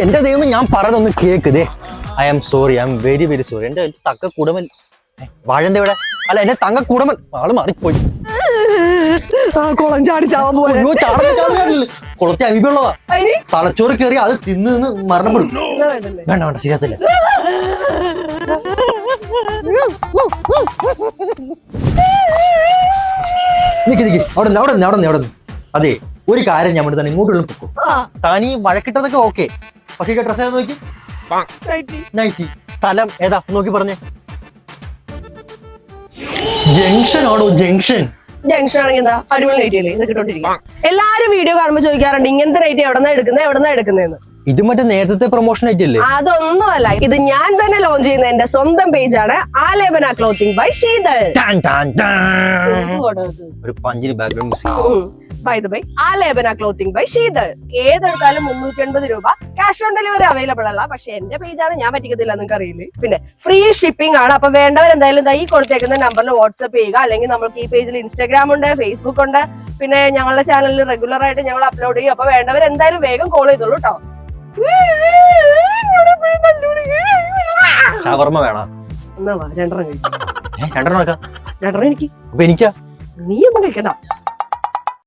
എന്റെ ദൈവം ഞാൻ പറഞ്ഞൊന്ന് കേക്ക്. I am sorry, I am very very sorry. എന്റെ തക്ക കുടമൽ വാഴന്റെ ഇവിടെ അല്ല, എന്റെ തങ്ക കുടമൽ ആള് മാറിപ്പോയി. കുളം ചാടി ചാവാൻ പോലെ കുളത്തെ അവിബുള്ളതാ. തലച്ചോറ് കയറി അത് തിന്ന് മരണപ്പെടും. വേണ്ട വേണ്ട, ശരിയാത്തില്ല. നിക്ക് നിക്ക്, അവിടെ അതെ, ഒരു കാര്യം ഞാൻ തന്നെ ഇങ്ങോട്ടുള്ള പൊക്കും. താനീ വഴക്കിട്ടതൊക്കെ ഓക്കെ, പക്ഷേ ഡ്രസ് ഏതാ നോക്കി? നൈറ്റി. സ്ഥലം ഏതാ നോക്കി പറഞ്ഞേ. ജംഗ്ഷൻ ആണോ? ജംഗ്ഷൻ ആണെങ്കിൽ എന്താ അടിപൊളി നൈറ്റ് അല്ലേ ഇത് കിട്ടോണ്ടിരിക്കും. എല്ലാരും വീഡിയോ കാണുമ്പോ ചോദിക്കാറുണ്ട് ഇങ്ങനത്തെ നൈറ്റ് എവിടെന്നാ എടുക്കുന്നതെന്ന്. ഇത് മറ്റേ നേരത്തെ പ്രൊമോഷൻ ആയിട്ടല്ലേ? അതൊന്നുമല്ല, ഇത് ഞാൻ തന്നെ ലോഞ്ച് ചെയ്യുന്ന എന്റെ സ്വന്തം പേജാണ് ആലേപന ക്ലോത്തിങ് ബൈ ശീതൾ. ഒരു പഞ്ചിന് background music. By the by Alepana clothing by Sheetal. ഏതെടുത്താലും 380 രൂപ. ക്യാഷ് ഓൺ ഡെലിവറി അവൈലബിൾ അല്ല, പക്ഷെ എന്റെ പേജാണ്, ഞാൻ പറ്റിക്കത്തില്ല, നിങ്ങൾക്ക് അറിയില്ലേ. പിന്നെ ഫ്രീ ഷിപ്പിംഗ് ആണ്. അപ്പൊ വേണ്ടവർ എന്തായാലും ഈ കൊടുത്തേക്കുന്ന നമ്പറിൽ വാട്സ്ആപ്പ് ചെയ്യുക. അല്ലെങ്കിൽ നമുക്ക് ഈ പേജിൽ ഇൻസ്റ്റാഗ്രാം ഉണ്ട്, ഫേസ്ബുക്ക് ഉണ്ട്. പിന്നെ ഞങ്ങളുടെ ചാനലിൽ റെഗുലർ ആയിട്ട് ഞങ്ങൾ അപ്ലോഡ് ചെയ്യും. അപ്പൊ വേണ്ടവർ എന്തായാലും വേഗം കോൾ ചെയ്തോളൂ കേട്ടോ. ഷവർമ്മ വേണം? എന്നാ 2 കഴിക്കും. 2 2 എനിക്ക്. അപ്പൊ എനിക്കാ? നീ ഒന്നും കഴിക്കണ്ട.